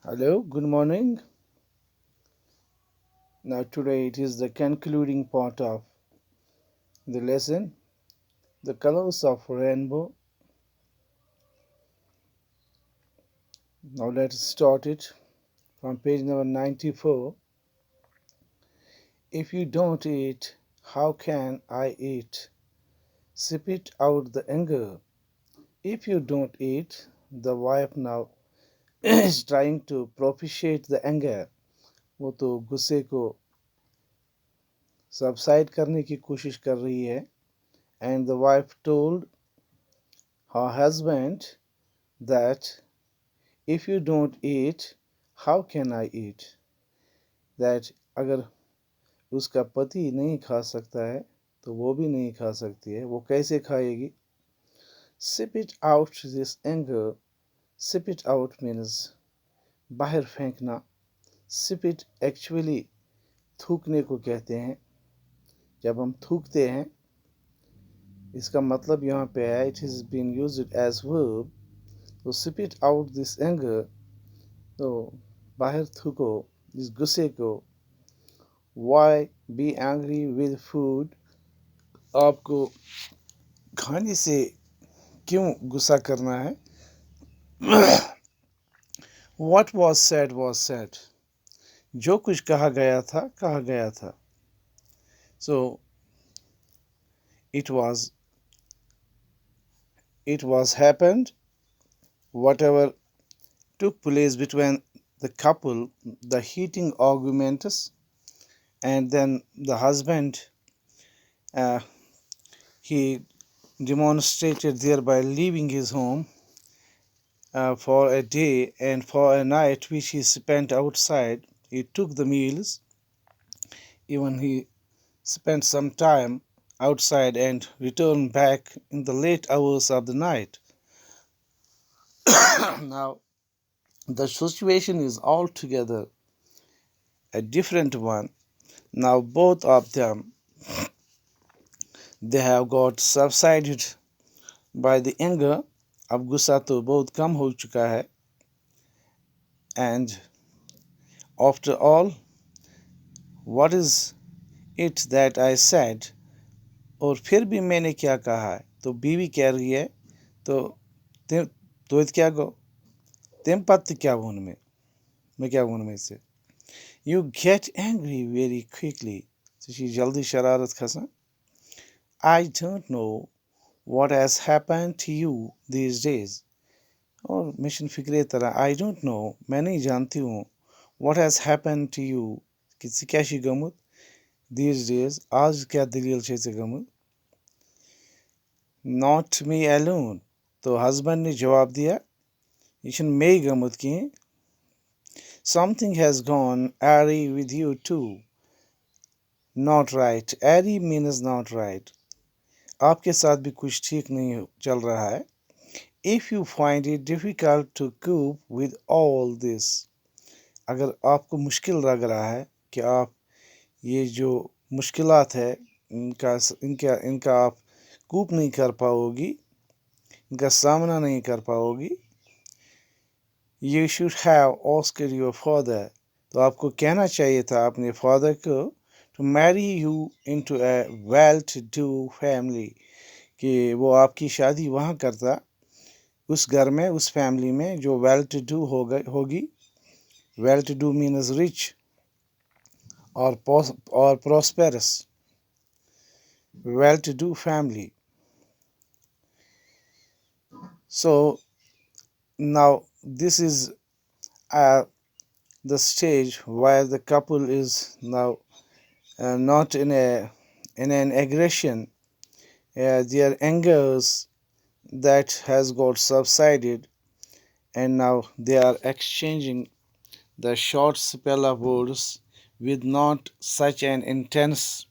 Hello, good morning. Now, today it is the concluding part of the lesson, the colors of rainbow. Now, let's start it from page number 94. If you don't eat, how can I eat? Spit out the anger. If you don't eat, the wife now is trying to propitiate the anger. वो तो गुस्से को subside करने की कोशिश कर रही है. And the wife told her husband that if you don't eat, how can I eat? That अगर उसका पति नहीं खा सकता है तो वो भी नहीं खा सकती है. वो कैसे खाएगी? Sip it out this anger. Sip it out means बाहर फेंकना. Sip it actually थूकने को कहते हैं. जब हम थूकते हैं इसका मतलब यहाँ पे है it has been used as verb. तो sip it out this anger. तो बाहर थूको इस गुस्से को. Why be angry with food? आपको खाने से क्यों गुस्सा करना है? What was said. जो कुछ कहा गया था. So it was happened. Whatever took place between the couple, the heating arguments, and then the husband, he demonstrated thereby leaving his home for a day and for a night which he spent outside. He took the meals, even he spent some time outside and returned back in the late hours of the night. Now, the situation is altogether a different one. Now, both of them, they have got subsided by the anger. अब गुस्सा तो बहुत कम हो चुका है. And after all, what is it that I said? और फिर भी मैंने क्या कहा है? तो बीवी कह रही है तो क्या गो तेम पत्त क्या वोन में मैं क्या वोन में से You get angry very quickly. So she जल्दी शरारत खसा. I don't know what has happened to you these days. और मिशन फिक्रे तरह I don't know, मैं नहीं जानती हूँ. What has happened to you? किसी क्या शी गमुत these days, आज क्या दलील छे से गमुत. Not me alone. तो हस्बैंड ने जवाब दिया ये छन मे गमुत की. Something has gone airy with you too. Not right. Airy means not right. आपके साथ भी कुछ ठीक नहीं चल रहा है. If you find it difficult to cope with all this, अगर आपको मुश्किल लग रहा है कि आप ये जो मुश्किलात है इनका आप कूप नहीं कर पाओगी, इनका सामना नहीं कर पाओगी, you should have asked your father. तो आपको कहना चाहिए था अपने फादर को to marry you into a well-to-do family, कि वो आपकी शादी वहाँ करता उस घर में, उस फैमिली में जो well-to-do होगी. Well-to-do means rich or prosperous. Well-to-do family. So now this is the stage where the couple is now not in an aggression. Their angers that has got subsided, and now they are exchanging the short spell of words with not such an intense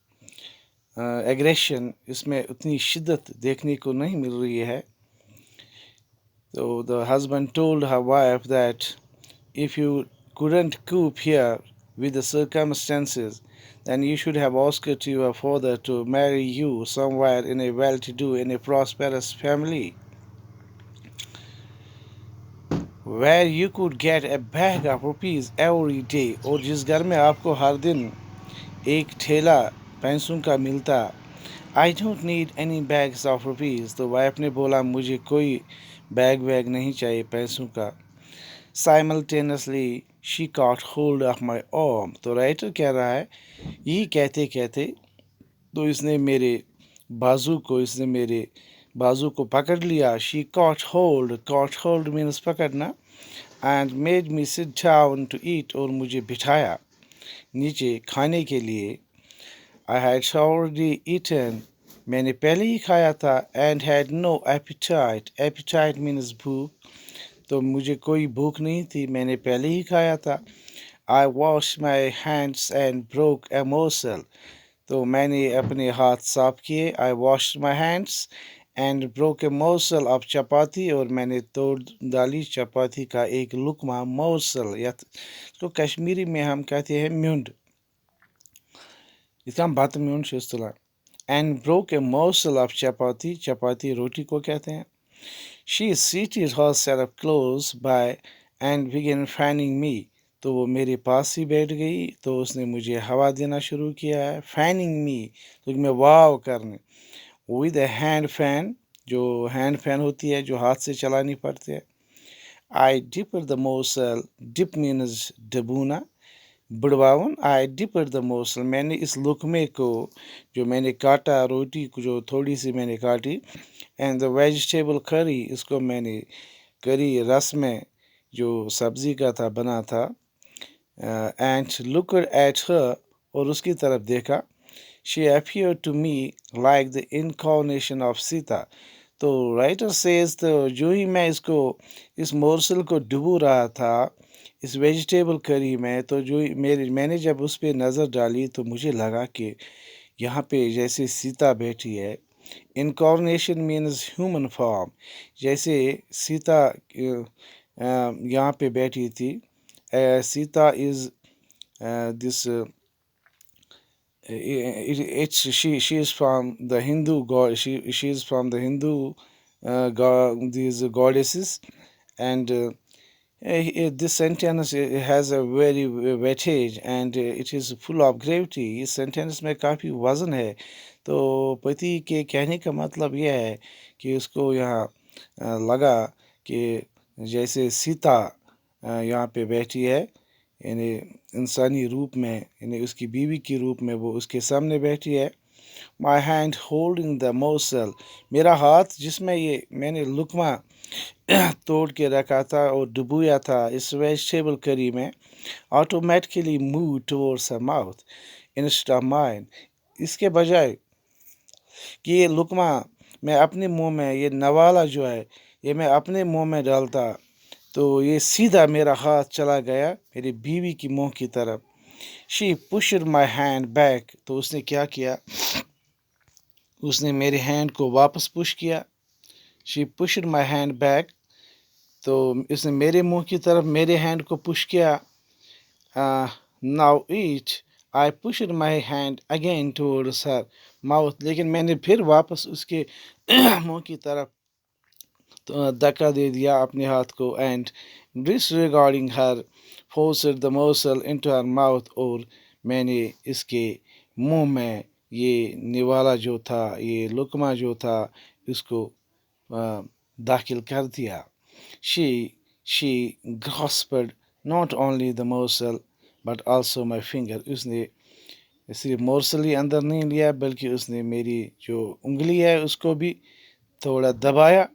aggression. इसमें उतनी शिद्दत देखने को नहीं मिल रही है. So the husband told her wife that if you couldn't cope here with the circumstances, then you should have asked your father to marry you somewhere in a well-to-do, in a prosperous family. where you could get a bag of rupees every day, और जिस घर में आपको हर दिन एक ठेला पैसों का मिलता। I don't need any bags of rupees, तो वाइफ ने बोला मुझे कोई बैग वैग नहीं चाहिए पैसों का। Simultaneously she caught hold of my arm, तो राइटर कह रहा है यही कहते कहते तो इसने मेरे बाजू को पकड़ लिया। शी कॉट होल्ड मीन्स पकड़ना। And made me sit down to eat, और मुझे बिठाया नीचे खाने के लिए। आई हैड ऑलरेडी ईटन, मैंने पहले ही खाया था। And had no appetite, appetite means भूख, तो मुझे कोई भूख नहीं थी, मैंने पहले ही खाया था। I wash my hands and broke a morsel, तो मैंने अपने हाथ साफ किए। I wash my hands and broke a morsel of chapati, और मैंने तोड़ डाली चपाती का एक लुकमा। मोसल या तो कश्मीरी में हम कहते हैं म्यूंड, इसका हम बात म्यूंड से तुला। And broke a morsel of चपाती, चपाती रोटी को कहते हैं। She seated herself close by and began fanning me, तो वो मेरे पास ही बैठ गई, तो उसने मुझे हवा देना शुरू किया है। फैनिंग मी, तो मैं वाव करने। विद ए हैंड फैन, जो हैंड फैन होती है जो हाथ से चलानी पड़ती है। I dipped the morsel, dip means डबूना, बुड़वावन। आई डिपर द मोसल, मैंने इस लुकमे को जो मैंने काटा, रोटी को जो थोड़ी सी मैंने काटी। एंड द वेजिटेबल करी, इसको मैंने करी रस में जो सब्ज़ी का था बना था। एंड लुकड एट हर, और उसकी तरफ देखा। She appeared to me like the incarnation of Sita, तो राइटर सेज तो जो ही मैं इस मोरसल को डुबो रहा था इस वेजिटेबल करी में, तो जो मैंने जब उस पर नज़र डाली तो मुझे लगा कि यहाँ पे जैसे सीता बैठी है। इनकॉर्नेशन मीन्स ह्यूमन फॉर्म, जैसे सीता यहाँ पे बैठी थी। Sita is this it's she is from the Hindu god, she is from the Hindu god, these goddesses. And this sentence has a very weightage and it is full of gravity, इस sentence में काफ़ी वज़न है। तो पति के कहने का मतलब यह है कि उसको यहाँ लगा कि जैसे सीता यहाँ पे बैठी है, यानी इंसानी रूप में, यानी उसकी बीवी के रूप में वो उसके सामने बैठी है। माई हैंड होल्डिंग द मोसल, मेरा हाथ जिसमें ये मैंने लुकमा तोड़ के रखा था और डुबोया था इस वेजिटेबल करी में, automatically move towards her mouth instead of mine, इसके बजाय कि ये लुकमा मैं अपने मुंह में, ये नवाला जो है ये मैं अपने मुंह में डालता, तो ये सीधा मेरा हाथ चला गया मेरी बीवी की मुंह की तरफ। शी पुशड माई हैंड बैक, तो उसने क्या किया, उसने मेरे हैंड को वापस पुश किया। शी पुशड माई हैंड बैक, तो इसने मेरे मुंह की तरफ मेरे हैंड को पुश किया। Now eat, I pushed my hand again towards her mouth, लेकिन मैंने फिर वापस उसके मुंह की तरफ तो धक्का दे दिया अपने हाथ को। And disregarding her forced the morsel into her mouth, और मैंने इसके मुंह में ये निवाला जो था, ये लुकमा जो था, इसको दाखिल कर दिया। She grasped not only the morsel but also my finger, उसने सिर्फ मोर्सल ही अंदर नहीं लिया बल्कि उसने मेरी जो उंगली है उसको भी थोड़ा दबाया।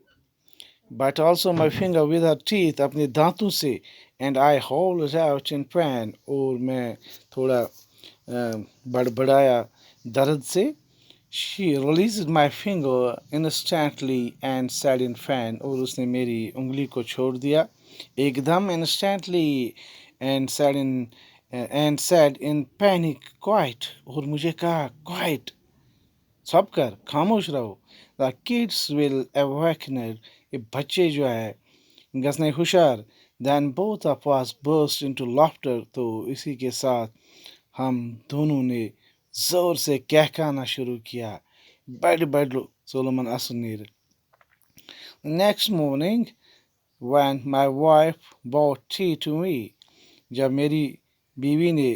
But also my finger with her teeth, अपने दांतों से। And I hold out in pan, और मैं थोड़ा बड़बड़ाया दर्द से। She release my finger instantly and said in fan, और उसने मेरी उंगली को छोड़ दिया एकदम instantly. And said in panic quite, और मुझे कहा क्वाइट, सब कर, खामोश रहो। द किड्स विल अवेकनेड, ये बच्चे जो है गसने हुशार। Then both of us burst into laughter, तो इसी के साथ हम दोनों ने जोर से कहकाना शुरू किया। बड़ सोलोमन असनीर। Next morning when my wife brought tea to me. जब मेरी बीवी ने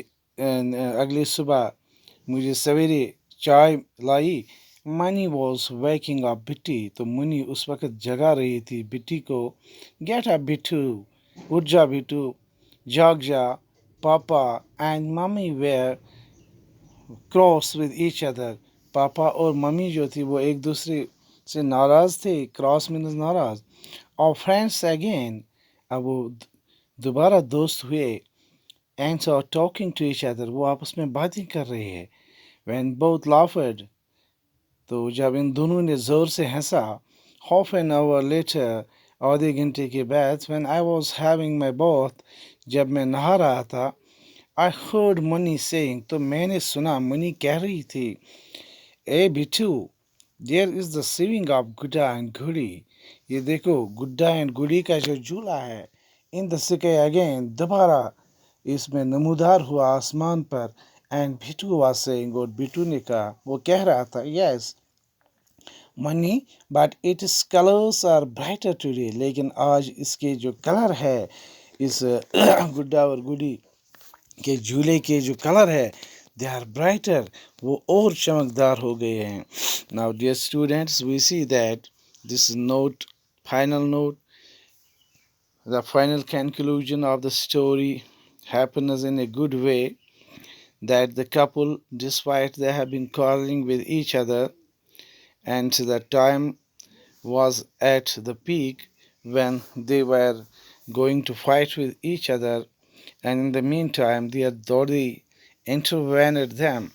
अगली सुबह मुझे सवेरे चाय लाई. मनी वॉज वेकिंग अप बिट्टी, तो मुनी उस वक्त जगा रही थी बिट्टी को. गेट अप बिट्टू, उठ जा बिट्टू, जाग जा. Papa and mummy were cross with each other. Papa और मम्मी जो थी वो एक दूसरे से नाराज थे. क्रॉस मीन्स नाराज. और फ्रेंड्स अगेन, अब वो दोबारा दोस्त हुए. And are talking to each other, वो आपस में बातें कर रहे हैं. व्हेन बोथ लाफ्ड, तो जब इन दोनों ने जोर से हंसा. हाफ एन आवर लेटर, आधे घंटे के बाद. When I was having my bath, जब मैं नहा रहा था. आई हर्ड मनी सेइंग, तो मैंने सुना मनी कह रही थी, ए Bittu, there is the swing of gudda and guddi. ये देखो गुड्डा एंड गुड़ी का जो झूला है, इन द स्काई अगेन, दोबारा इसमें नमूदार हुआ आसमान पर. एंड बिट्टू वाज सेइंग, और बिट्टू ने कहा, वो कह रहा था, yes money, but it's colours are brighter today, लेकिन आज इसके जो कलर है, इस गुड्डा और गुड़ी के झूले के जो कलर है, दे आर ब्राइटर, वो और चमकदार हो गए हैं. Now dear students, we see that this note, final note, the final conclusion of the story happens in a good way, that the couple, despite they have been quarreling with each other, and the time was at the peak when they were going to fight with each other, and in the meantime their Dodi intervened them,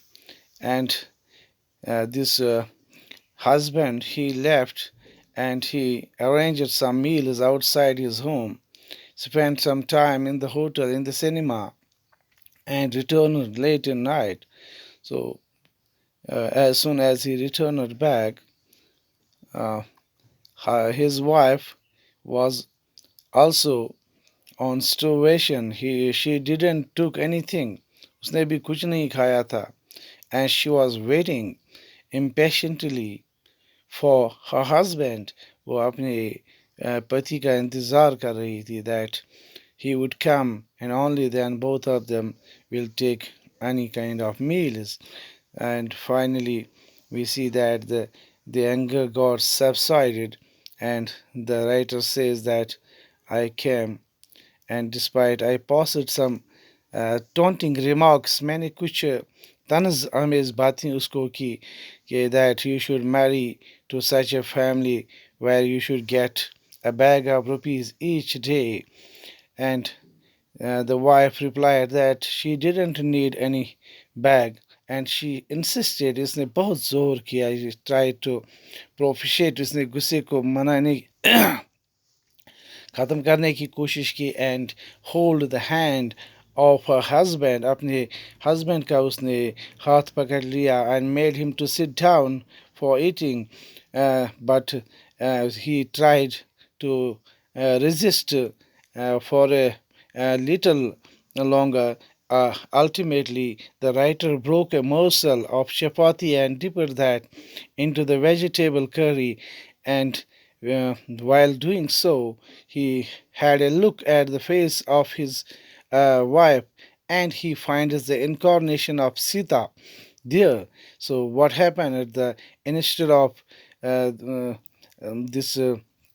and this husband, he left and he arranged some meals outside his home, spent some time in the hotel, in the cinema, and returned late in night. So as soon as he returned back, uh, his wife was also on starvation. She didn't took anything. उसने भी कुछ नहीं खाया था. And she was waiting impatiently for her husband. वो अपने पति का इंतजार कर रही थी, that he would come, and only then both of them will take any kind of meals. And finally, we see that the anger got subsided, and the writer says that I came, and despite I posted some taunting remarks, मैंने कुछ तंज आमेज बातें उसको की, that you should marry to such a family where you should get a bag of rupees each day. And the wife replied that she didn't need any bag, and she insisted. इसने बहुत जोर किया. She tried to propitiate, उसने गुस्से को मनाने ख़त्म करने की कोशिश की. And hold the hand of her husband, अपने हस्बैंड का उसने हाथ पकड़ लिया. And made him to sit down for eating, but he tried to resist for a little longer. Ultimately, the writer broke a morsel of chapati and dipped that into the vegetable curry, and while doing so, he had a look at the face of his wife, and he finds the incarnation of Sita there. So, what happened at the instead of this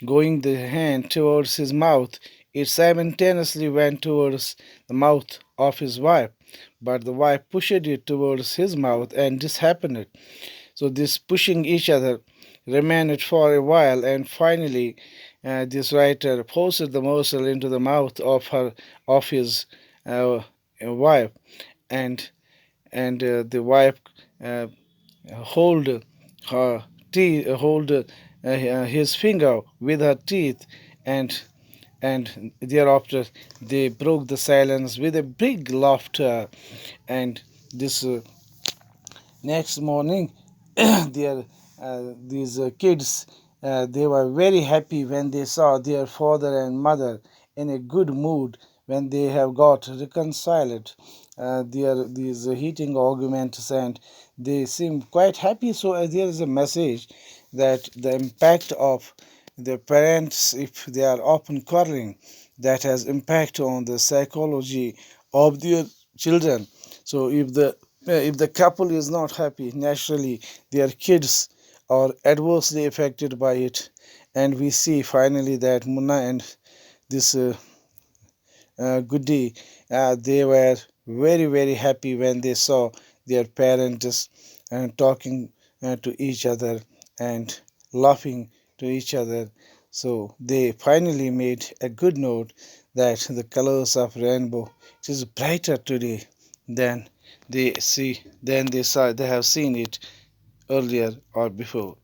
going the hand towards his mouth, it simultaneously went towards the mouth of his wife, but the wife pushed it towards his mouth, and this happened. So this pushing each other remained for a while, and finally, this writer forced the morsel into the mouth of his wife, and the wife uh, hold her teeth, hold his finger with her teeth, and thereafter they broke the silence with a big laughter. And this next morning, their these kids, they were very happy when they saw their father and mother in a good mood, when they have got reconciled their these heating arguments, and they seem quite happy. So there is a message that the impact of the parents, if they are often quarreling, that has impact on the psychology of their children. So if the couple is not happy, naturally their kids are adversely affected by it. And we see finally that Munna and this Goody, they were very happy when they saw their parents talking to each other and laughing to each other. So they finally made a good note that the colors of rainbow, it is brighter today than they have seen it earlier or before.